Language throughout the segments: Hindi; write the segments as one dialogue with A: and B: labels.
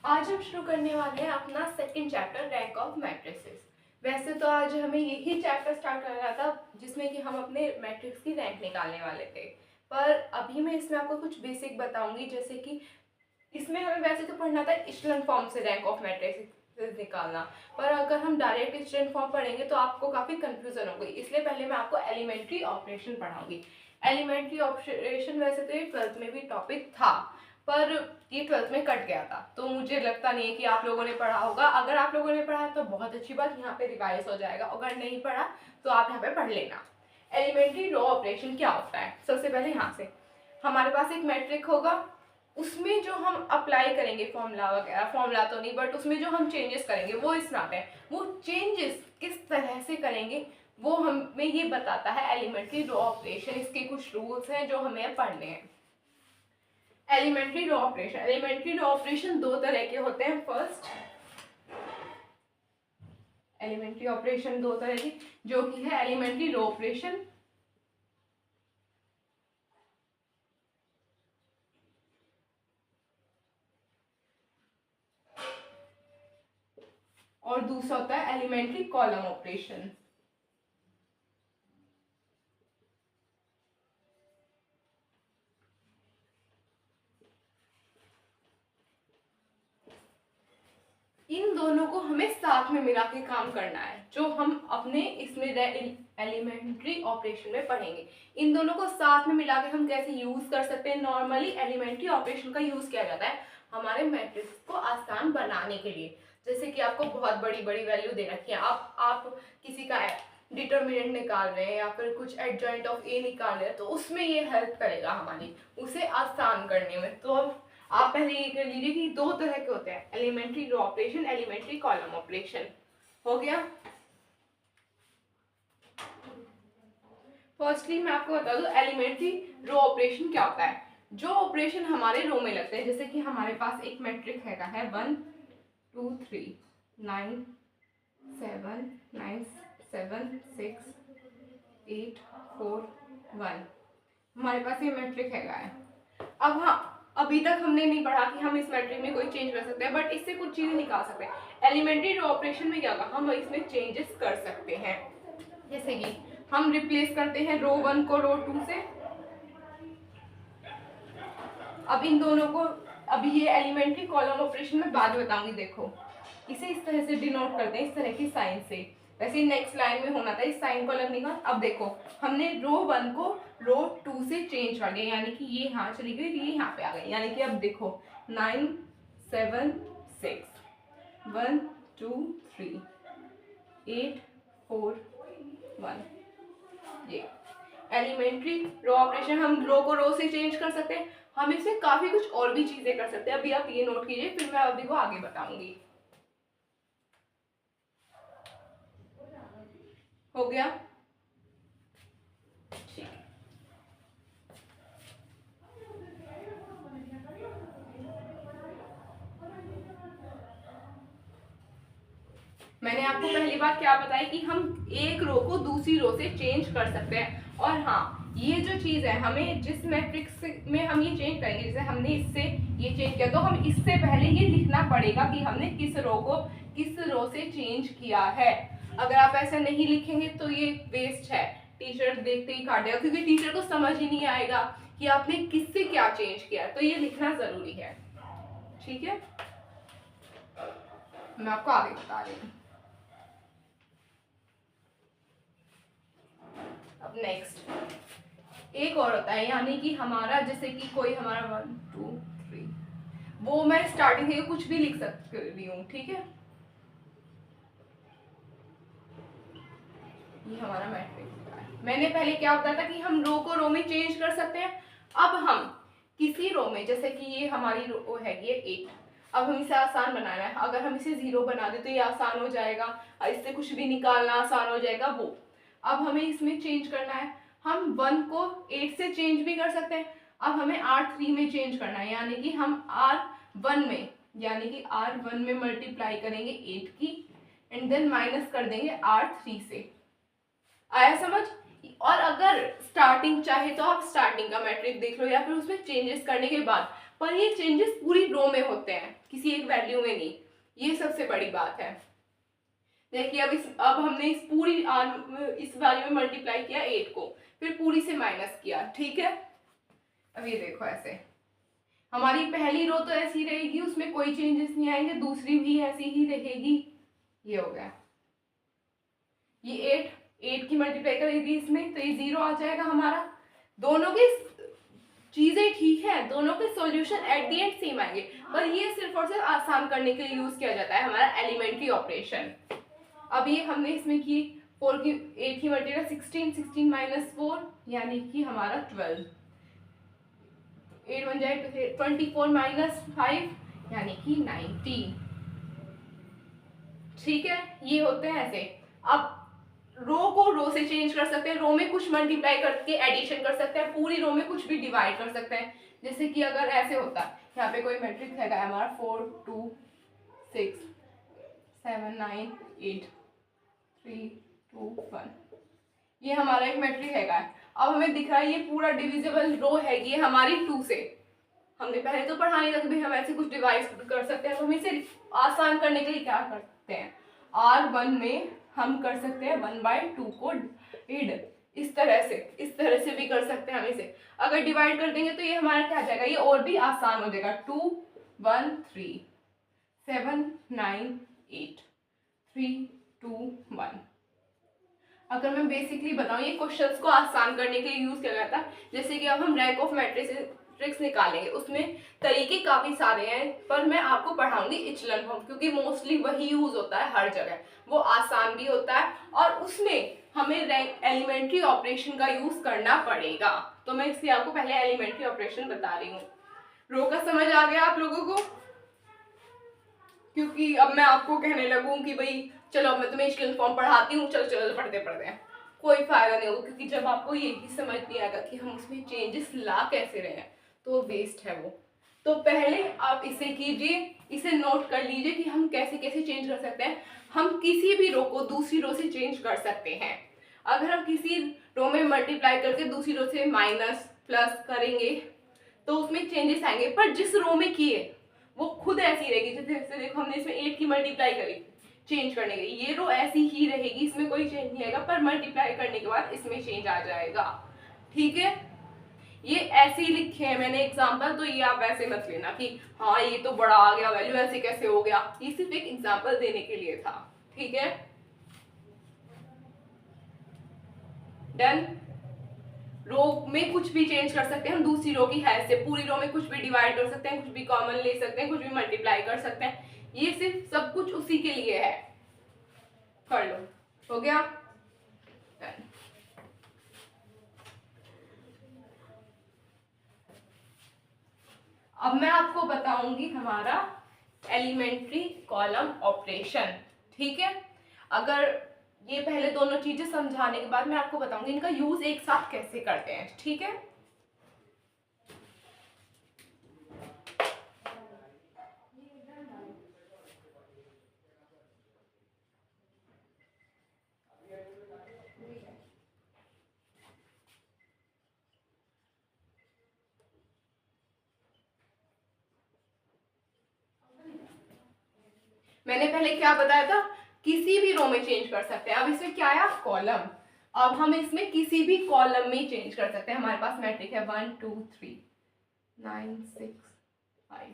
A: आज हम शुरू करने वाले हैं अपना second chapter rank of matrices. वैसे तो आज हमें यही चैप्टर स्टार्ट करना था जिसमें कि हम अपने मैट्रिक्स की रैंक निकालने वाले थे, पर अभी मैं इसमें आपको कुछ बेसिक बताऊंगी। जैसे कि इसमें हमें वैसे तो पढ़ना था इचेलन फॉर्म से रैंक ऑफ मैट्रिसेस निकालना, पर अगर हम डायरेक्ट इचेलन फॉर्म पढ़ेंगे तो आपको काफ़ी कंफ्यूजन होगी, इसलिए पहले मैं आपको एलिमेंट्री ऑपरेशन पढ़ाऊंगी। एलिमेंट्री ऑपरेशन वैसे तो ये 12th में भी टॉपिक था, पर ये 12th में कट गया था, तो मुझे लगता नहीं है कि आप लोगों ने पढ़ा होगा। अगर आप लोगों ने पढ़ा तो बहुत अच्छी बात, यहाँ पे रिवाइज हो जाएगा। अगर नहीं पढ़ा तो आप यहाँ पे पढ़ लेना। एलिमेंट्री रो ऑपरेशन क्या होता है, सबसे पहले यहाँ से हमारे पास एक मैट्रिक होगा, उसमें जो हम अप्लाई करेंगे फॉर्मूला वगैरह, फॉर्मूला तो नहीं बट उसमें जो हम चेंजेस करेंगे वो इसमें आते हैं। वो चेंजेस किस तरह से करेंगे वो हमें ये बताता है एलिमेंट्री रो ऑपरेशन। इसके कुछ रूल्स हैं जो हमें पढ़ने हैं। Elementary row operation, elementary row operation दो तरह के होते हैं। फर्स्ट एलिमेंट्री ऑपरेशन दो तरह की, जो कि है एलिमेंट्री रो ऑपरेशन और दूसरा होता है एलिमेंट्री कॉलम ऑपरेशन। इन दोनों को हमें साथ में मिला के काम करना है, जो हम अपने इसमें एलिमेंट्री ऑपरेशन में पढ़ेंगे। इन दोनों को साथ में मिला के हम कैसे यूज कर सकते हैं। नॉर्मली एलिमेंट्री ऑपरेशन का यूज किया जाता है हमारे मैट्रिक्स को आसान बनाने के लिए। जैसे कि आपको बहुत बड़ी बड़ी वैल्यू दे रखी है, आप किसी का डिटर्मिनेंट निकाल रहे हैं या फिर कुछ एडजॉइंट ऑफ ए निकाल रहे हैं, तो उसमें ये हेल्प करेगा हमारी उसे आसान करने में। तो अब आप पहले ये कर लीजिए कि दो तरह के होते हैं, elementary row operation, elementary column operation. हो गया। फर्स्टली मैं आपको बता दूं एलिमेंट्री रो ऑपरेशन क्या होता है। जो ऑपरेशन हमारे रो में लगते हैं, जैसे कि हमारे पास एक मैट्रिक है 1 2 3 9 7 9 7 6 8 4 1, हमारे पास ये मैट्रिक है। अब हाँ, अभी तक हमने नहीं पढ़ा कि हम इस मैट्रिक में कोई चेंज कर सकते हैं, बट इससे कुछ चीजें निकाल सकते हैं। एलिमेंट्री रो ऑपरेशन में क्या होगा, हम इसमें चेंजेस कर सकते हैं। जैसे कि हम रिप्लेस करते हैं रो 1 को रो 2 से। अब इन दोनों को, अभी ये एलिमेंट्री कॉलम ऑपरेशन में बाद में बताऊंगी। देखो इसे इस तरह से डिनोट करते हैं, इस तरह की साइन से। वैसे नेक्स्ट लाइन में होना था इस साइन को लगने का। अब देखो हमने रो 1 को रो 2 से चेंज कर दिया, यानी कि ये यहाँ चली गई, ये यहाँ पे आ गई। यानी कि अब देखो 9 7 6 1 2 3 8 4 1, ये एलिमेंट्री रो ऑपरेशन। हम रो को रो से चेंज कर सकते हैं, हम इससे काफी कुछ और भी चीजें कर सकते हैं। अभी आप ये नोट कीजिए, फिर मैं अभी वो आगे बताऊंगी। हो गया। ठीक, मैंने आपको पहली बात क्या बताई कि हम एक रो को दूसरी रो से चेंज कर सकते हैं। और हाँ, ये जो चीज है, हमें जिस मैट्रिक्स में हम ये चेंज करेंगे, जैसे हमने इससे ये चेंज किया, तो हम इससे पहले ये लिखना पड़ेगा कि हमने किस रो को किस रो से चेंज किया है। अगर आप ऐसा नहीं लिखेंगे तो ये वेस्ट है, टीचर देखते ही काट देगा, क्योंकि टीचर को समझ ही नहीं आएगा कि आपने किससे क्या चेंज किया। तो ये लिखना जरूरी है। ठीक है, मैं आपको आगे बता रही हूँ। अब नेक्स्ट एक और होता है, यानी कि हमारा जैसे कि कोई हमारा 1 2 3, वो मैं स्टार्टिंग से कुछ भी लिख सकती हूँ। ठीक है, ये हमारा मैट्रिक्स है। मैंने पहले क्या बताया था कि हम रो को रो में चेंज कर सकते हैं। अब हम किसी रो में, जैसे कि ये हमारी रो हैगी 8, अब हम इसे आसान बनाना है। अगर हम इसे 0 बना दे तो ये आसान हो जाएगा, इससे कुछ भी निकालना आसान हो जाएगा वो। अब हमें इसमें चेंज करना है, हम 1 को 8 से चेंज भी कर सकते हैं। अब हमें R3 में चेंज करना है, यानी कि हम R1 में, यानी कि R1 में मल्टीप्लाई करेंगे 8 की, एंड देन माइनस कर देंगे R3 से। आया समझ। और अगर स्टार्टिंग चाहे तो आप स्टार्टिंग का मैट्रिक देख लो, या फिर उसमें चेंजेस करने के बाद पर ये चेंजेस पूरी रो में होते हैं, किसी एक वैल्यू में नहीं। ये सबसे बड़ी बात है। देखिए अब हमने इस पूरी इस वैल्यू में मल्टीप्लाई किया 8 को, फिर पूरी से माइनस किया, ठीक है। अब ये देखो ऐसे हमारी पहली रो तो ऐसी रहेगी, उसमें कोई चेंजेस नहीं आएंगे, दूसरी भी ऐसी ही रहेगी। ये हो गया, ये 8 की मल्टीप्लाई करेगी इसमें तो ये 0 आ जाएगा हमारा। दोनों की चीजें ठीक है, दोनों के solution at the end same आएंगे, पर ये सिर्फ और सिर्फ आसान करने के लिए यूज किया जाता है हमारा एलिमेंट्री ऑपरेशन। अब ये हमने इसमें की 8 की मल्टीप्लाई 16 माइनस 4 यानी कि हमारा 12, 8 बन जाए 24 माइनस 5 यानी कि 19, ठीक है। ये होते हैं ऐसे। अब रो को रो से चेंज कर सकते हैं, रो में कुछ मल्टीप्लाई करके एडिशन कर सकते हैं, पूरी रो में कुछ भी डिवाइड कर सकते हैं। जैसे कि अगर ऐसे होता है, यहाँ पे कोई मैट्रिक्स है हमारा 4 2 6 7 9 8 3 2 1, ये हमारा एक मैट्रिक्स है। अब हमें दिख रहा है ये पूरा डिविजिबल रो है ये हमारी 2 से। हमने पहले तो पढ़ा नहीं था कि भाई हम ऐसे कुछ डिवाइड कर सकते हैं, तो हम इसे आसान करने के लिए क्या करते हैं, R1 में हम कर सकते हैं 1/2 को डिवाइड, इस तरह से भी कर सकते हैं हम इसे। अगर डिवाइड कर देंगे तो ये हमारा क्या आ जाएगा, ये और भी आसान हो जाएगा। 2 1 3 7 9 8 3 2 1। अगर मैं बेसिकली बताऊं, ये क्वेश्चंस को आसान करने के लिए यूज किया गया था। जैसे कि अब हम रैंक ऑफ मैट्रिक्स निकालेंगे, उसमें तरीके काफी सारे हैं, पर मैं आपको पढ़ाऊंगी इचलन फॉर्म, क्योंकि मोस्टली वही यूज होता है हर जगह, वो आसान भी होता है और उसमें हमें एलिमेंट्री ऑपरेशन का यूज करना पड़ेगा। तो मैं इसलिए आपको पहले एलिमेंट्री ऑपरेशन बता रही हूँ। रो का समझ आ गया आप लोगों को? क्योंकि अब मैं आपको कहने लगूं कि भाई चलो मैं तुम्हें इचलन फॉर्म पढ़ाती हूँ, चलो चलो पढ़ते हैं, कोई फायदा नहीं होगा, क्योंकि जब आपको यही समझ नहीं आएगा कि हम उसमें चेंजेस ला कैसे रहे हैं तो वेस्ट है वो। तो पहले आप इसे कीजिए, इसे नोट कर लीजिए कि हम कैसे कैसे चेंज कर सकते हैं। हम किसी भी रो को दूसरी रो से चेंज कर सकते हैं। अगर हम किसी रो में मल्टीप्लाई करके दूसरी रो से माइनस प्लस करेंगे तो उसमें चेंजेस आएंगे, पर जिस रो में किए वो खुद ऐसी रहेगी। जैसे देखो हमने इसमें 8 की मल्टीप्लाई करी चेंज करने के, ये रो ऐसी ही रहेगी, इसमें कोई चेंज नहीं आएगा, पर मल्टीप्लाई करने के बाद इसमें चेंज आ जाएगा, ठीक है। ये ऐसे ही लिखे हैं मैंने एग्जांपल, तो ये आप ऐसे मत लेना कि हाँ ये तो बड़ा आ गया वैल्यू, ऐसे कैसे हो गया। ये सिर्फ एक एग्जांपल देने के लिए था, ठीक है। डन। रो में कुछ भी चेंज कर सकते हैं हम दूसरी रो की हैज से, पूरी रो में कुछ भी डिवाइड कर सकते हैं, कुछ भी कॉमन ले सकते हैं, कुछ भी मल्टीप्लाई कर सकते हैं। ये सिर्फ सब कुछ उसी के लिए है। कर लो, हो गया। अब मैं आपको बताऊंगी हमारा एलिमेंट्री कॉलम ऑपरेशन, ठीक है। अगर ये पहले दोनों चीजें समझाने के बाद मैं आपको बताऊंगी इनका यूज एक साथ कैसे करते हैं, ठीक है। मैंने पहले क्या बताया था, किसी भी रो में चेंज कर सकते हैं। अब इसमें क्या आया, कॉलम। अब हम इसमें किसी भी कॉलम में चेंज कर सकते हैं। हमारे पास मैट्रिक है 1 2 3 9 6 5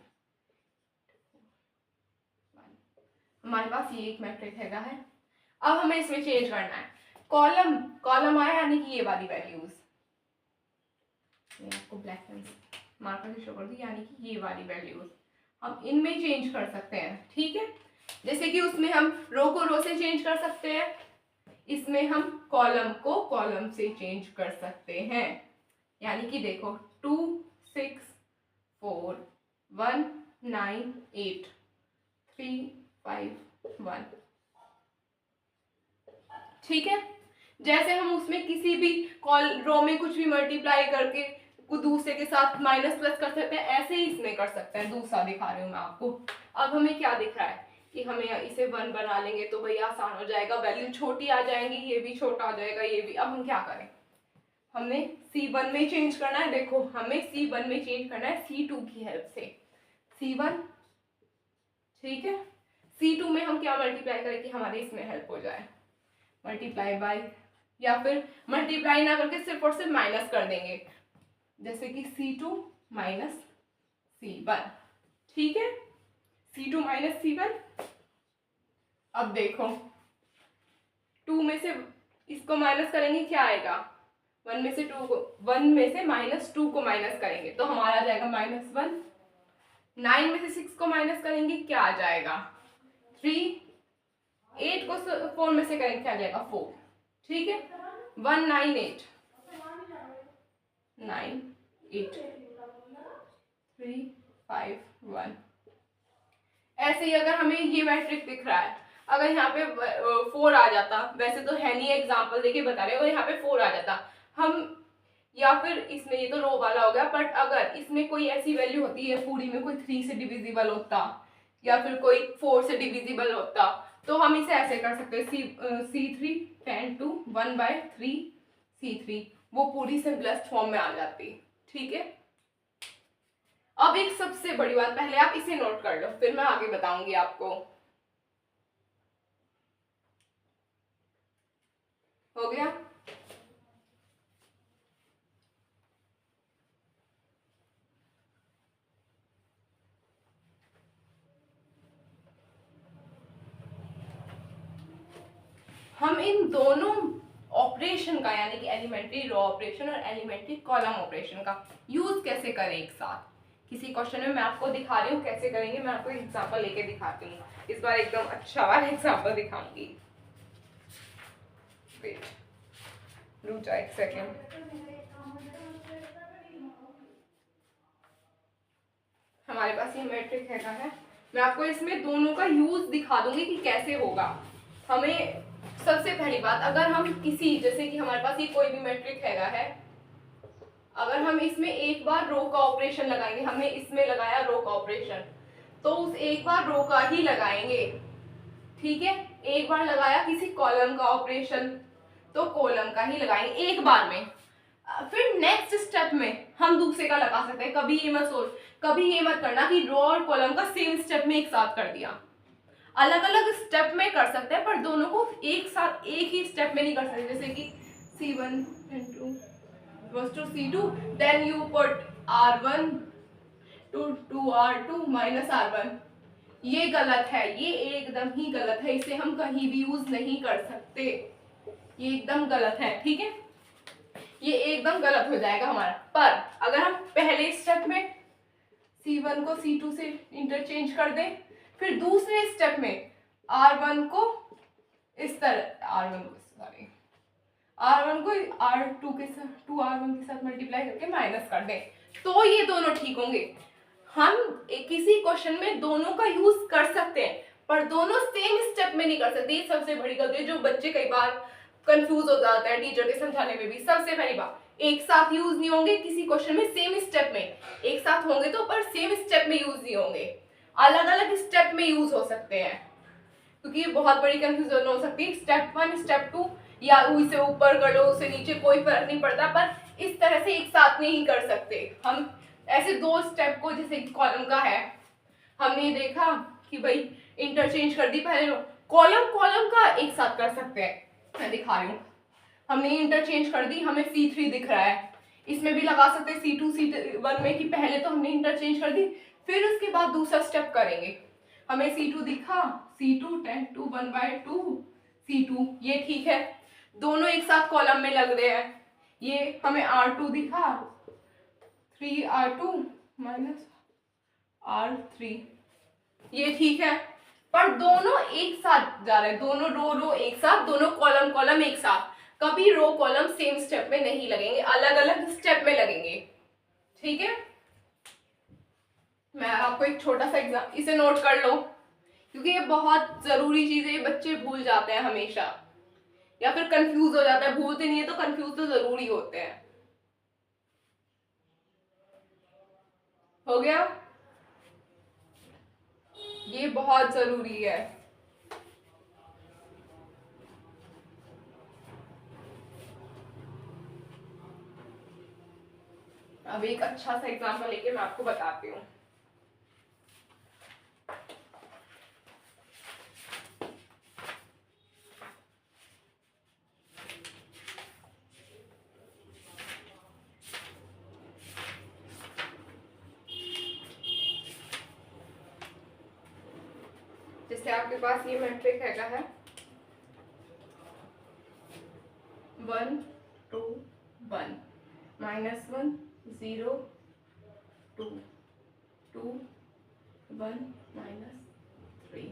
A: 1, हमारे पास ये एक मैट्रिक है। अब हमें इसमें चेंज करना है, कॉलम आया यानी कि ये वाली वैल्यूज, आपको ब्लैक पेन मार्कर से शो कर दी, यानी कि ये वाली वैल्यूज हम इनमें चेंज कर सकते हैं, ठीक है। जैसे कि उसमें हम रो को रो से चेंज कर सकते हैं, इसमें हम कॉलम को कॉलम से चेंज कर सकते हैं। यानी कि देखो 2 6 4 1 9 8 3 5 1, ठीक है। जैसे हम उसमें किसी भी रो में कुछ भी मल्टीप्लाई करके दूसरे के साथ माइनस प्लस कर सकते हैं, ऐसे ही इसमें कर सकते हैं। दूसरा दिखा रही हूँ मैं आपको। अब हमें क्या दिख रहा है कि हमें इसे 1 बना लेंगे तो भैया आसान हो जाएगा, वैल्यू छोटी आ जाएंगी, ये भी छोटा आ जाएगा, ये भी। अब हम क्या करें, हमने C1 में चेंज करना है। देखो हमें C1 में चेंज करना है C2 की हेल्प से। C1 ठीक है, C2 में हम क्या मल्टीप्लाई करें कि हमारी इसमें हेल्प हो जाए, मल्टीप्लाई बाय, या फिर मल्टीप्लाई ना करके सिर्फ और सिर्फ माइनस कर देंगे, जैसे कि C2 माइनस C1। ठीक है, C2 माइनस C1। अब देखो 2 में से इसको माइनस करेंगे, क्या आएगा, 1 में से 2 को, 1 में से -2 को माइनस करेंगे तो हमारा आ जाएगा -1। 9 में से 6 को माइनस करेंगे, क्या आ जाएगा 3। 8 को 4 में से करेंगे, क्या आ जाएगा 4। ठीक है, 1 9 8 9 8 3 5 1। ऐसे ही अगर हमें ये मैट्रिक दिख रहा है, अगर यहाँ पे 4 आ जाता, वैसे तो है नहीं, एग्जांपल देके बता रहे हो, अगर यहाँ पे 4 आ जाता हम, या फिर इसमें, ये तो रो वाला हो गया, बट अगर इसमें कोई ऐसी वैल्यू होती है पूरी में, कोई 3 से डिविजिबल होता या फिर कोई 4 से डिविजिबल होता, तो हम इसे ऐसे कर सकते हैं, C3 10 to 1/3 C3, वो पूरी सिंपलेस्ट फॉर्म में आ जाती। ठीक है, अब एक सबसे बड़ी बात, पहले आप इसे नोट कर लो, फिर मैं आगे बताऊंगी आपको। हो गया, हम इन दोनों ऑपरेशन का, यानी कि एलिमेंट्री रो ऑपरेशन और एलिमेंट्री कॉलम ऑपरेशन का यूज कैसे करें एक साथ, किसी क्वेश्चन में मैं आपको दिखा रही हूँ कैसे करेंगे। मैं आपको एग्जांपल लेके दिखाती हूँ, इस बार एकदम अच्छा वाला एग्जांपल दिखाऊंगी। वेट, रुक जाओ एक सेकेंड। हमारे पास ये मैट्रिक है, मैं आपको इसमें दोनों का यूज दिखा दूंगी कि कैसे होगा। हमें सबसे पहली बात, अगर हम किसी, जैसे कि हमारे पास ये कोई भी मैट्रिक है, अगर हम इसमें एक बार रो का ऑपरेशन लगाएंगे, हमने इसमें लगाया रो का ऑपरेशन, तो उस एक बार रो का ही लगाएंगे। ठीक है, एक बार लगाया किसी कॉलम का ऑपरेशन तो कॉलम का ही लगाएंगे एक बार में। फिर नेक्स्ट स्टेप में हम दूसरे का लगा सकते हैं। कभी ये मत करना कि रो और कॉलम का सेम स्टेप में एक साथ कर दिया, अलग अलग स्टेप में कर सकते हैं, पर दोनों को एक साथ एक ही स्टेप में नहीं कर सकते। जैसे कि C1 was to C2, then you put R1 to R2 minus R1। ये गलत है, ये एकदम ही गलत है, इसे हम कहीं भी यूज नहीं कर सकते, ये एकदम गलत है। ठीक है, ये एकदम गलत हो जाएगा हमारा। पर अगर हम पहले स्टेप में C1 को C2 से इंटरचेंज कर दें, फिर दूसरे स्टेप में R1 को इस तरह, R1 को R2 के साथ, 2R1 के साथ मल्टीप्लाई करके माइनस कर दें, तो ये दोनों ठीक होंगे। हम किसी क्वेश्चन में दोनों का यूज कर सकते हैं, पर दोनों सेम स्टेप में नहीं कर सकते। ये सबसे बड़ी गलती है, जो बच्चे कई बार कंफ्यूज हो जाते हैं टीचर के समझाने में भी। सबसे पहली बात, एक साथ यूज नहीं होंगे किसी क्वेश्चन में, सेम स्टेप में एक साथ होंगे तो, पर सेम स्टेप में यूज नहीं होंगे, अलग अलग स्टेप में यूज हो सकते हैं, क्योंकि ये बहुत बड़ी कंफ्यूजन हो सकती है। स्टेप 1 स्टेप 2, या उसे ऊपर कर लो उसे नीचे, कोई फर्क नहीं पड़ता, पर इस तरह से एक साथ नहीं कर सकते हम। ऐसे दो स्टेप को, जैसे कॉलम का है, हमने देखा कि भाई इंटरचेंज कर दी, पहले कॉलम का एक साथ कर सकते हैं, मैं दिखा रही हूँ। हमने इंटरचेंज कर दी, हमें C3 दिख रहा है, इसमें भी लगा सकते हैं C2 C1 में, कि पहले तो हमने इंटरचेंज कर दी, फिर उसके बाद दूसरा स्टेप करेंगे। हमें C2 दिखा, C2 10 to 1/2 C2, ये ठीक है, दोनों एक साथ कॉलम में लग रहे हैं। ये हमें R2 दिखा, 3R2 minus R3, ये ठीक है, पर दोनों एक साथ जा रहे हैं, दोनों रो एक साथ, दोनों कॉलम एक साथ। कभी रो कॉलम सेम स्टेप में नहीं लगेंगे, अलग अलग स्टेप में लगेंगे। ठीक है, मैं आपको एक छोटा सा एग्जाम, इसे नोट कर लो, क्योंकि ये बहुत जरूरी चीज है, ये बच्चे भूल जाते हैं हमेशा, या फिर कंफ्यूज हो जाता है। भूलते नहीं है तो कंफ्यूज तो जरूरी होते हैं। हो गया, ये बहुत जरूरी है। अब एक अच्छा सा एग्जाम्पल लेके मैं आपको बताती हूँ। जैसे आपके पास ये मैट्रिक्स हैगा है 1 2 1 -1 0 2 2 1 -3।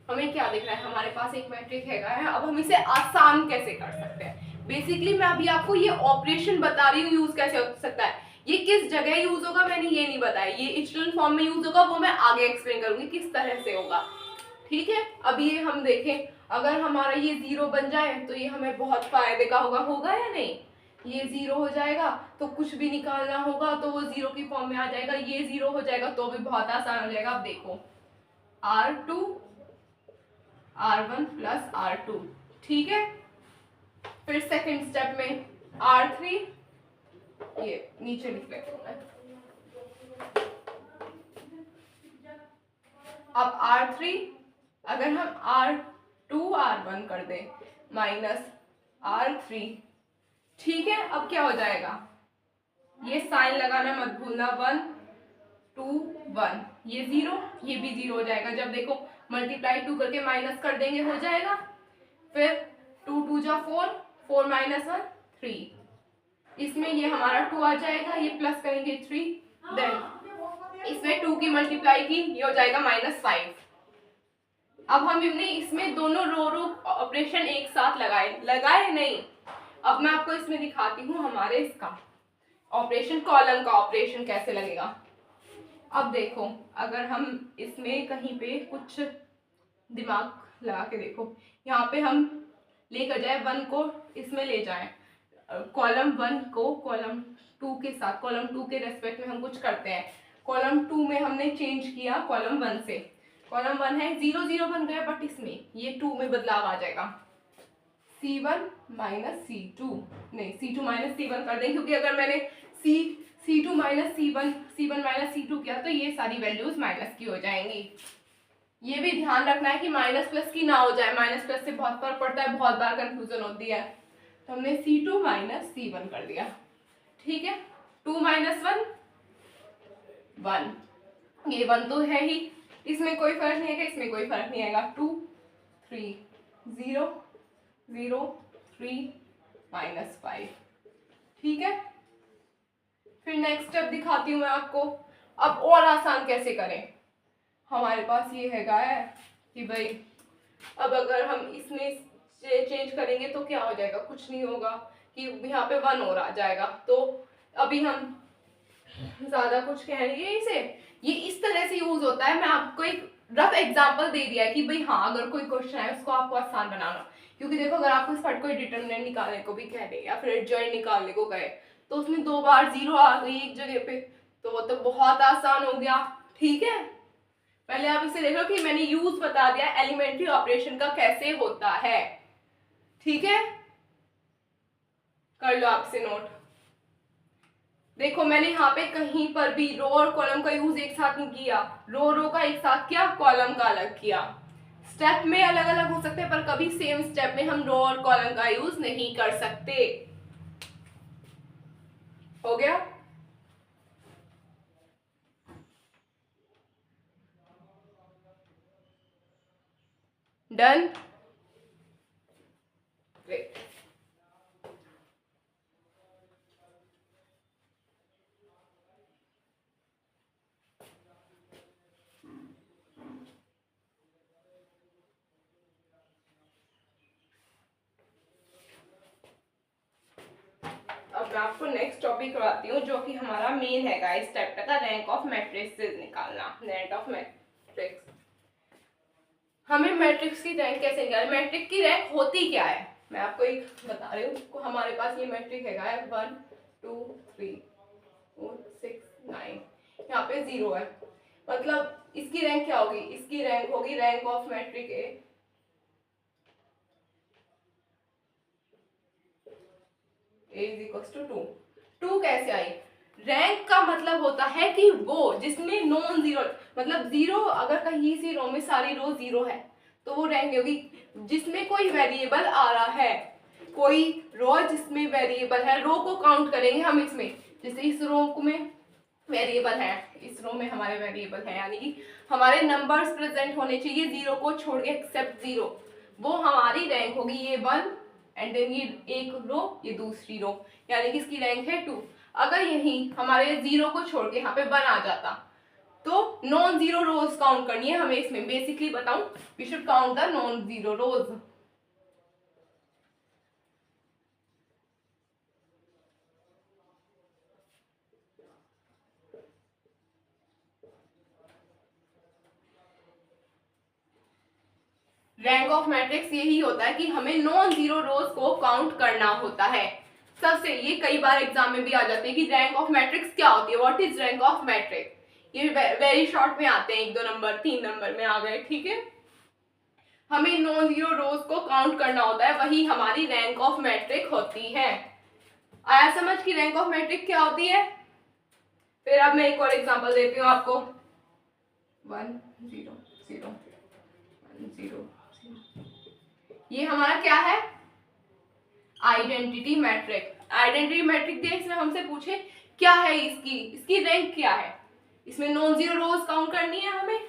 A: हमें क्या दिख रहा है, हमारे पास एक मैट्रिक्स हैगा है। अब हम इसे आसान कैसे कर सकते हैं? बेसिकली मैं अभी आपको ये ऑपरेशन बता रही हूँ यूज कैसे हो सकता है। ये किस जगह यूज होगा मैंने ये नहीं बताया, ये इचेलन फॉर्म में यूज होगा, वो मैं आगे एक्सप्लेन करूंगी किस तरह से होगा। ठीक है, अब ये हम देखें, अगर हमारा ये 0 बन जाए तो ये हमें बहुत फायदे का होगा या नहीं? ये 0 हो जाएगा तो कुछ भी निकालना होगा तो वो 0 की फॉर्म में आ जाएगा। ये 0 हो जाएगा तो भी बहुत आसान हो जाएगा। अब देखो R2 R1 प्लस R2, ठीक है। फिर सेकंड स्टेप में R3, ये नीचे लिख लेते हैं। अब R3 अगर हम R2 R1 कर दें माइनस R3, ठीक है। अब क्या हो जाएगा, ये साइन लगाना मत भूलना, 1 2 1, ये 0, ये भी 0 हो जाएगा। जब देखो मल्टीप्लाई 2 करके माइनस कर देंगे हो जाएगा। फिर 2 2 जा 4, 4 माइनस 1 3, इसमें ये हमारा 2 आ जाएगा, ये प्लस करेंगे 3, देन इसमें 2 की मल्टीप्लाई की, ये हो जाएगा -5। अब हम इसमें दोनों रो ऑपरेशन एक साथ लगाए नहीं। अब मैं आपको इसमें दिखाती हूँ हमारे इसका ऑपरेशन, कॉलम का ऑपरेशन कैसे लगेगा। अब देखो अगर हम इसमें कहीं पे कुछ दिमाग लगा के देखो, यहाँ पे हम लेकर जाए 1 को, इसमें ले जाए कॉलम 1 को कॉलम 2 के साथ, कॉलम 2 के रेस्पेक्ट में हम कुछ करते हैं। कॉलम 2 में हमने चेंज किया कॉलम 1 से, कॉलम 1 है 0 0 बन गया, बट इसमें ये 2 में बदलाव आ जाएगा। C1 माइनस C2, नहीं C2 माइनस C1 कर दें, क्योंकि अगर मैंने C2 minus C1 minus C2 किया तो ये सारी वैल्यूज माइनस की हो जाएंगी। ये भी ध्यान रखना है कि माइनस प्लस की ना हो जाए, माइनस प्लस से बहुत फर्क पड़ता है, बहुत बार कंफ्यूजन होती है। तो हमने C2 माइनस C1 कर दिया, ठीक है। 2 माइनस 1 1, ये 1 तो है ही, इसमें कोई फर्क नहीं है, इसमें कोई फर्क नहीं आएगा। 2 3 0 0 3 -5, ठीक है। फिर नेक्स्ट स्टेप दिखाती हूँ मैं आपको। अब और आसान कैसे करें, हमारे पास ये हैगा है कि भाई अब अगर हम इसमें चेंज करेंगे तो क्या हो जाएगा, कुछ नहीं होगा, कि यहाँ पे 1 और आ जाएगा। तो अभी हम ज्यादा कुछ कह रही है इसे, ये इस तरह से यूज होता है। मैं आपको एक रफ एग्जांपल दे दिया है कि भाई हाँ, अगर कोई क्वेश्चन है उसको आपको आसान बनाना, क्योंकि देखो अगर आपको इस पर कोई डिटरमिनेंट निकालने को भी कह दे या फिर एडजॉइंट निकालने को कहे तो उसमें 2 बार 0 आ गई एक जगह पे, तो वो तो बहुत आसान हो गया, ठीक है। पहले आप इसे देखो कि मैंने यूज बता दिया एलिमेंट्री ऑपरेशन का कैसे होता है, ठीक है। कर लो आप इसे नोट। देखो मैंने यहाँ पे कहीं पर भी रो और कॉलम का यूज एक साथ नहीं किया, रो का एक साथ किया, कॉलम का अलग किया। स्टेप में अलग अलग हो सकते हैं पर कभी सेम स्टेप में हम रो और कॉलम का यूज नहीं कर सकते। हो गया, डन, ग्रेट। अब मैं आपको नेक्स्ट टॉपिक करवाती हूँ जो कि हमारा मेन हैगा इस चैप्टर का, रैंक ऑफ मैट्रिसेस निकालना। रैंक ऑफ मैट्रिक्स, हमें मैट्रिक्स की रैंक कैसे निकालना, मैट्रिक्स की रैंक होती क्या है मैं आपको एक बता रही हूँ। हमारे पास ये मैट्रिक्स हैगा है 1 2 3 4 6 9, यहाँ पे 0 है, मतलब इसकी रैंक क्या होगी, इसकी रैंक होगी रैंक ऑफ मैट्रिक A=2। 2 कैसे आई? रैंक का मतलब होता है कि वो जिसमें नॉन जीरो, मतलब जीरो, अगर कहीं से रो में सारी रो जीरो है तो वो रैंक होगी। जिसमें कोई वेरिएबल आ रहा है, कोई रो जिसमें वेरिएबल है, रो को काउंट करेंगे हम इसमें। जैसे इस रो में वेरिएबल है, इस रो में हमारे वेरिएबल है, यानी कि हमारे नंबर्स प्रेजेंट होने चाहिए जीरो को छोड़ के, एक्सेप्ट जीरो, वो हमारी रैंक होगी। ये 1 एंड देन ये एक रो, ये दूसरी रो, यानी कि इसकी रैंक है 2। अगर यही हमारे जीरो को छोड़ के यहाँ पे 1 आ जाता तो नॉन जीरो रोज काउंट करनी है हमें। इसमें बेसिकली बताऊं, we should count the non zero rows. Rank of matrix यही होता है कि हमें नॉन जीरो रोज को काउंट करना होता है। सबसे ये कई बार एग्जाम में भी आ जाते हैं कि रैंक ऑफ मैट्रिक्स क्या होती है, what is rank of matrix. ये वेरी शॉर्ट में आते हैं, 1-2 नंबर 3 नंबर में आ गए, ठीक है। हमें नॉन जीरो रोज को काउंट करना होता है, वही हमारी रैंक ऑफ मैट्रिक होती है। आया समझ कि रैंक ऑफ मैट्रिक क्या होती है? फिर अब मैं एक और एग्जांपल देती हूँ आपको। 1 0 0 1 0 0, ये हमारा क्या है? Identity matric. आइडेंटिटी मैट्रिक दिया, इसमें हमसे पूछे क्या है इसकी रैंक क्या है। इसमें नॉन जीरो रोज काउंट करनी है हमें।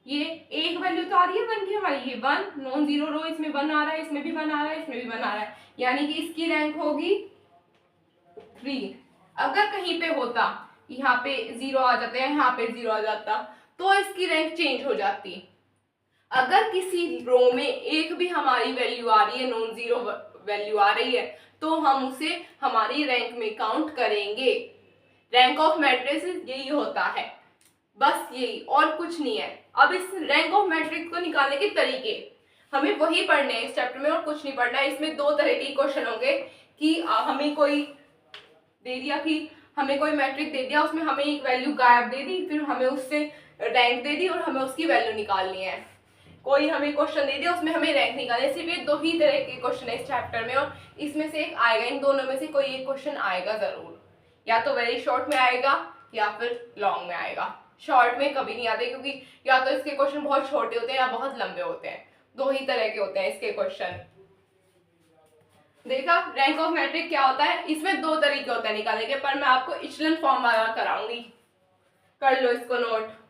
A: ये एक वैल्यू तो आ रही है 1 की हमारी, ये 1 नॉन जीरो रो, इसमें 1 आ रहा है, इसमें भी 1 आ रहा है, इसमें भी 1 आ रहा है, यानी कि इसकी रैंक होगी 3। अगर कहीं पे होता यहाँ पे 0 आ जाते हैं, यहाँ पे 0 आ जाता तो इसकी रैंक चेंज हो जाती। अगर किसी रो में एक भी हमारी वैल्यू आ रही है, नॉन जीरो वैल्यू आ रही है, तो हम उसे हमारी रैंक में काउंट करेंगे। रैंक ऑफ मैट्रिक्स यही होता है, बस यही, और कुछ नहीं है। अब इस रैंक ऑफ मैट्रिक्स को निकालने के तरीके हमें वही पढ़ने हैं इस चैप्टर में, और कुछ नहीं पढ़ना है। इसमें 2 तरह के क्वेश्चन होंगे कि हमें कोई दे दिया, कि हमें कोई मैट्रिक दे दिया, उसमें हमें एक वैल्यू गायब दे दी, फिर हमें उससे रैंक दे दी और हमें उसकी वैल्यू निकालनी है। कोई हमें क्वेश्चन दे दिया, उसमें हमें रैंक निकालनी है। सिर्फ ये 2 ही तरह के क्वेश्चन है इस चैप्टर में, और इसमें से एक आएगा, इन दोनों में से कोई एक क्वेश्चन आएगा जरूर, या तो वेरी शॉर्ट में आएगा या फिर लॉन्ग में आएगा। शॉर्ट में कभी नहीं आते, क्योंकि या तो इसके क्वेश्चन बहुत छोटे होते हैं या बहुत लंबे होते हैं। 2 ही तरह के होते हैं इसके क्वेश्चन। देखा रैंक ऑफ मैट्रिक क्या होता है? इसमें 2 तरीके होते हैं निकालने के, पर मैं आपको इचलन फॉर्म वाला कराऊंगी, कर लो इसको नोट।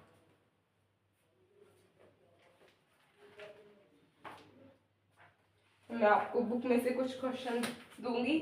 A: मैं आपको बुक में से कुछ क्वेश्चन दूंगी।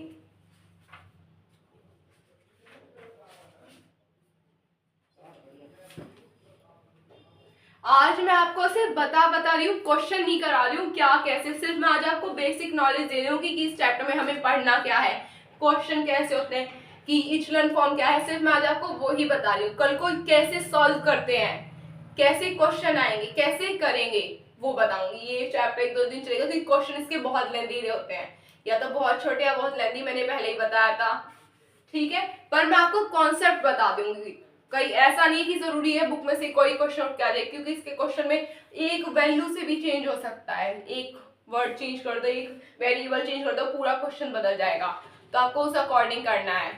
A: आज मैं आपको सिर्फ बता रही हूँ, क्वेश्चन नहीं करा रही हूँ क्या कैसे, सिर्फ मैं आज आपको बेसिक नॉलेज दे रही हूँ कि इस चैप्टर में हमें पढ़ना क्या है, क्वेश्चन कैसे होते हैं, कि इचलन फॉर्म क्या है, सिर्फ मैं आज आपको वो ही बता रही हूँ। कल को कैसे सॉल्व करते हैं, कैसे क्वेश्चन आएंगे, कैसे करेंगे, वो बताऊंगी। ये चैप्टर 1-2 दिन चलेगा, क्योंकि क्वेश्चन इसके बहुत लेंदी होते हैं, या तो बहुत छोटे या बहुत लेंदी, मैंने पहले ही बताया था, ठीक है। पर मैं आपको कॉन्सेप्ट बता दूंगी। कहीं ऐसा नहीं कि जरूरी है बुक में से कोई क्वेश्चन उठ के आ जाए, क्योंकि इसके क्वेश्चन में एक वैल्यू से भी चेंज हो सकता है। एक वर्ड चेंज कर दो, एक वेरिएबल चेंज कर दो, पूरा क्वेश्चन बदल जाएगा, तो आपको उस अकॉर्डिंग करना है।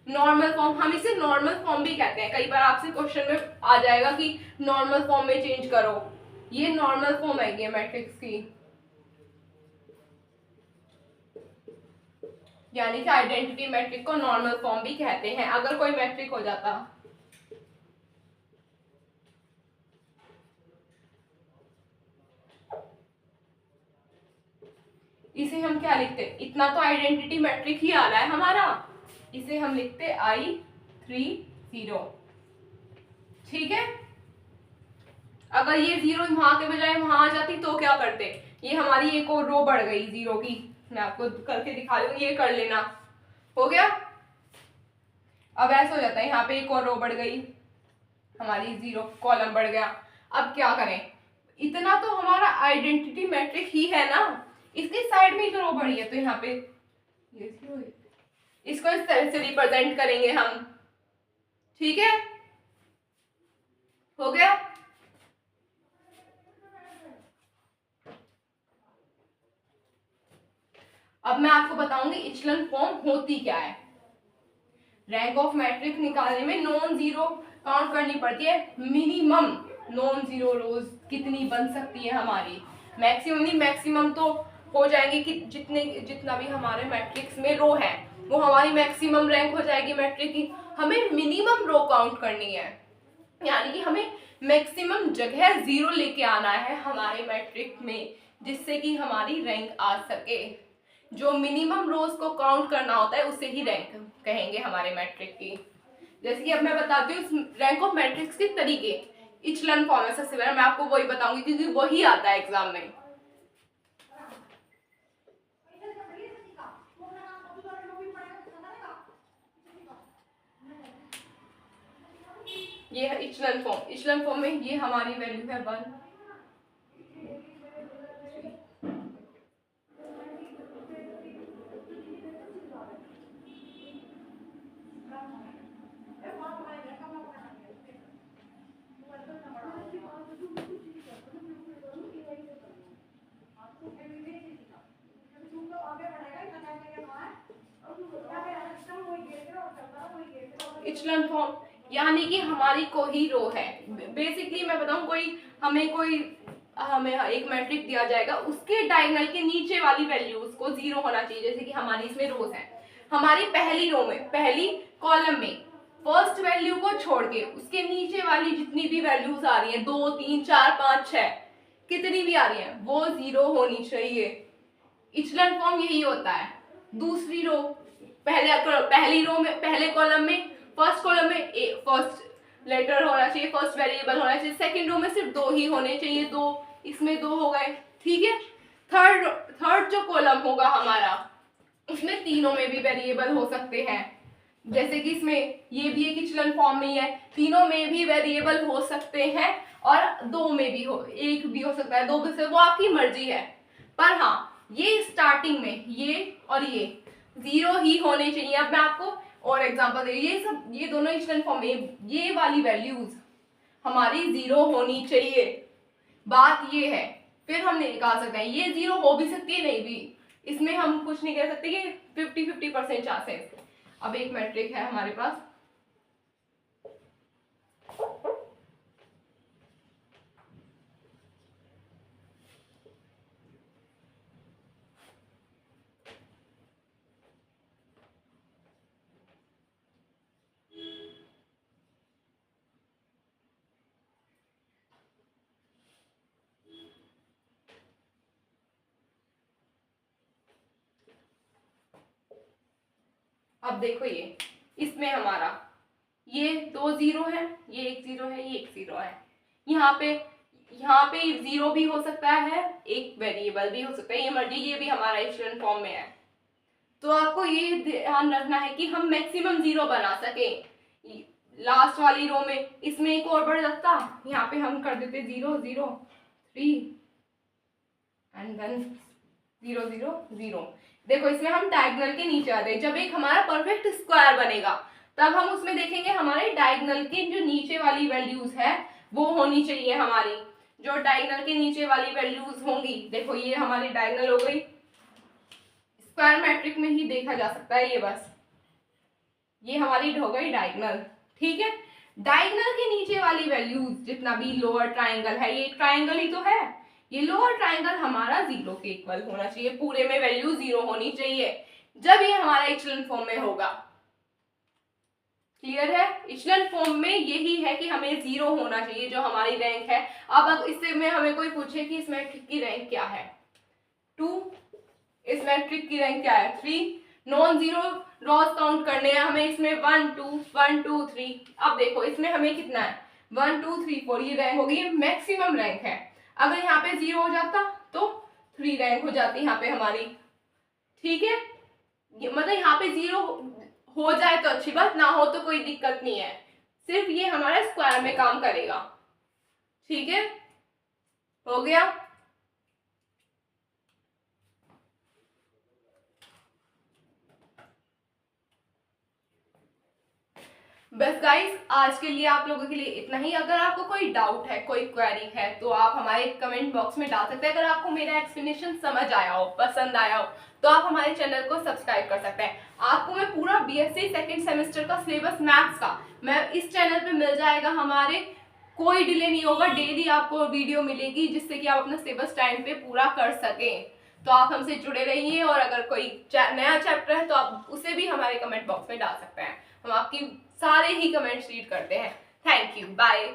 A: नॉर्मल फॉर्म, हम इसे नॉर्मल फॉर्म भी कहते हैं। कई बार आपसे क्वेश्चन में आ जाएगा कि नॉर्मल फॉर्म में चेंज करो, ये नॉर्मल फॉर्म है मैट्रिक्स की, यानी कि आइडेंटिटी मैट्रिक को नॉर्मल फॉर्म भी कहते हैं अगर कोई मैट्रिक हो जाता। इसे हम क्या लिखते, इतना तो आइडेंटिटी मैट्रिक ही आ रहा है हमारा, इसे हम लिखते I30, ठीक है। अगर ये 0 वहां के बजाय वहां आ जाती तो क्या करते, ये हमारी एक और रो बढ़ गई 0 की, मैं आपको करके दिखा रही हूँ, ये कर लेना, हो गया। अब ऐसा हो जाता है, यहाँ पे एक और रो बढ़ गई हमारी, 0 कॉलम बढ़ गया। अब क्या करें, इतना तो हमारा आइडेंटिटी मैट्रिक ही है ना, इसके साइड में ही तो रो बढ़ी है, तो यहाँ पे ये 0 है, इसको इस तरह से रिप्रेजेंट करेंगे हम, ठीक है, हो गया। अब मैं आपको बताऊंगी इचलन फॉर्म होती क्या है। रैंक ऑफ मैट्रिक्स निकालने में नॉन जीरो काउंट करनी पड़ती है। मिनिमम नॉन जीरो रोज कितनी बन सकती है हमारी, मैक्सिमम नहीं, मैक्सिमम तो हो जाएंगे कि जितना भी हमारे मैट्रिक्स में रो है वो हमारी मैक्सिमम रैंक हो जाएगी मैट्रिक की। हमें मिनिमम रो काउंट करनी है, यानी कि हमें मैक्सिमम जगह जीरो लेके आना है हमारे मैट्रिक में, जिससे कि हमारी रैंक आ सके। जो मिनिमम रोज को काउंट करना होता है उसे ही रैंक कहेंगे हमारे मैट्रिक की। जैसे कि अब मैं बताती हूँ रैंक ऑफ मैट्रिक्स के तरीके। इचलन फॉर्म है सबसे पहले, मैं आपको वही बताऊंगी क्योंकि वही आता है एग्जाम में। ये है इचलन फॉर्म। इचलन फॉर्म में ये हमारी वैल्यू है 1। इचलन फॉर्म यानी कि हमारी कोई रो है, बेसिकली मैं बताऊं हमें एक मैट्रिक दिया जाएगा, उसके डायगोनल के नीचे वाली वैल्यू उसको जीरो होना चाहिए। जैसे कि हमारी इसमें रोज है, हमारी पहली रो में पहली कॉलम में फर्स्ट वैल्यू को छोड़ के उसके नीचे वाली जितनी भी वैल्यूज आ रही हैं 2 3 4 5 6 कितनी भी आ रही हैं वो जीरो होनी चाहिए। इचलन फॉर्म यही होता है। दूसरी रो पहली रो में पहले कॉलम में फर्स्ट कॉलम में फर्स्ट लेटर होना चाहिए, फर्स्ट वेरिएबल होना चाहिए। सेकंड रो में सिर्फ 2 ही होने चाहिए, 2 इसमें 2 हो गए, ठीक है। थर्ड जो कॉलम होगा हमारा उसमें तीनों में भी वेरिएबल हो सकते हैं। जैसे कि इसमें ये भी एक इचलन फॉर्म में ही है, तीनों में भी वेरिएबल हो सकते हैं और 2 में भी हो, 1 भी हो सकता है, 2 भी, वो आपकी मर्जी है। पर हाँ ये स्टार्टिंग में ये और ये जीरो ही होने चाहिए। अब मैं आपको और एग्जांपल दे, ये दोनों इचलन फॉर्म में ये वाली वैल्यूज हमारी जीरो होनी चाहिए, बात ये है। फिर हम निकाल सकते हैं, ये जीरो हो भी सकती है नहीं भी, इसमें हम कुछ नहीं कह सकते कि 50-50% चांसेस। अब एक मैट्रिक है हमारे पास, अब देखो ये इसमें हमारा ये 2 जीरो है, ये 1 जीरो है, ये 1 जीरो है। यहाँ पे जीरो भी हो सकता है, एक वेरिएबल भी हो सकता है, ये मर्जी, ये भी हमारा इचलन फॉर्म में है। तो आपको ये ध्यान रखना है कि हम मैक्सिमम जीरो बना सकें। लास्ट वाली रो में इसमें एक और बढ़ जाता, यहाँ पे हम कर देते 0 0 3 एंड देन 0 0 0। देखो इसमें हम डायगोनल के नीचे आते हैं। जब एक हमारा परफेक्ट स्क्वायर बनेगा तब हम उसमें देखेंगे हमारे डायगोनल के जो नीचे वाली वैल्यूज है वो होनी चाहिए हमारी। जो डायगोनल के नीचे वाली वैल्यूज होंगी, देखो ये हमारी डायगोनल हो गई, स्क्वायर मैट्रिक में ही देखा जा सकता है ये, बस ये हमारी हो गई डायगोनल, ठीक है। डायगोनल के नीचे वाली वैल्यूज जितना भी लोअर ट्राइंगल है, ये ट्राइंगल ही तो है, ये लोअर ट्राइंगल हमारा 0 के इक्वल होना चाहिए, पूरे में वैल्यू 0 होनी चाहिए जब ये हमारा इचलन फॉर्म में होगा। क्लियर है? इचलन फॉर्म में यही है कि हमें 0 होना चाहिए जो हमारी रैंक है। अब इससे में हमें कोई पूछे कि इस मैट्रिक की रैंक क्या है, 2, इस मैट्रिक की रैंक क्या है, 3, नॉन जीरो रॉस काउंट करने हैं हमें, इसमें 1 2 1 2 3। अब देखो इसमें हमें कितना है 1 2 3 4, ये रैंक होगी, मैक्सिमम रैंक है। अगर यहाँ पे 0 हो जाता तो 3 रैंक हो जाती यहाँ पे हमारी, ठीक है। मतलब यहाँ पे 0 हो जाए तो अच्छी बात, ना हो तो कोई दिक्कत नहीं है, सिर्फ ये हमारा स्क्वायर में काम करेगा, ठीक है। हो गया। बस गाइस, आज के लिए आप लोगों के लिए इतना ही। अगर आपको कोई डाउट है, कोई क्वेरी है, तो आप हमारे कमेंट बॉक्स में डाल सकते हैं। अगर आपको मेरा एक्सप्लेनेशन समझ आया हो, पसंद आया हो, तो आप हमारे चैनल को सब्सक्राइब कर सकते हैं। आपको मैं पूरा बीएससी सेकंड सेमेस्टर का सिलेबस मैथ्स का मैं इस चैनल पे मिल जाएगा हमारे। कोई डिले नहीं होगा, डेली आपको वीडियो मिलेगी जिससे कि आप अपना सिलेबस टाइम पे पूरा कर सकें। तो आप हमसे जुड़े रहिए, और अगर कोई नया चैप्टर है तो आप उसे भी हमारे कमेंट बॉक्स में डाल सकते हैं। हम आपकी सारे ही कमेंट्स रीड करते हैं। Thank you, bye.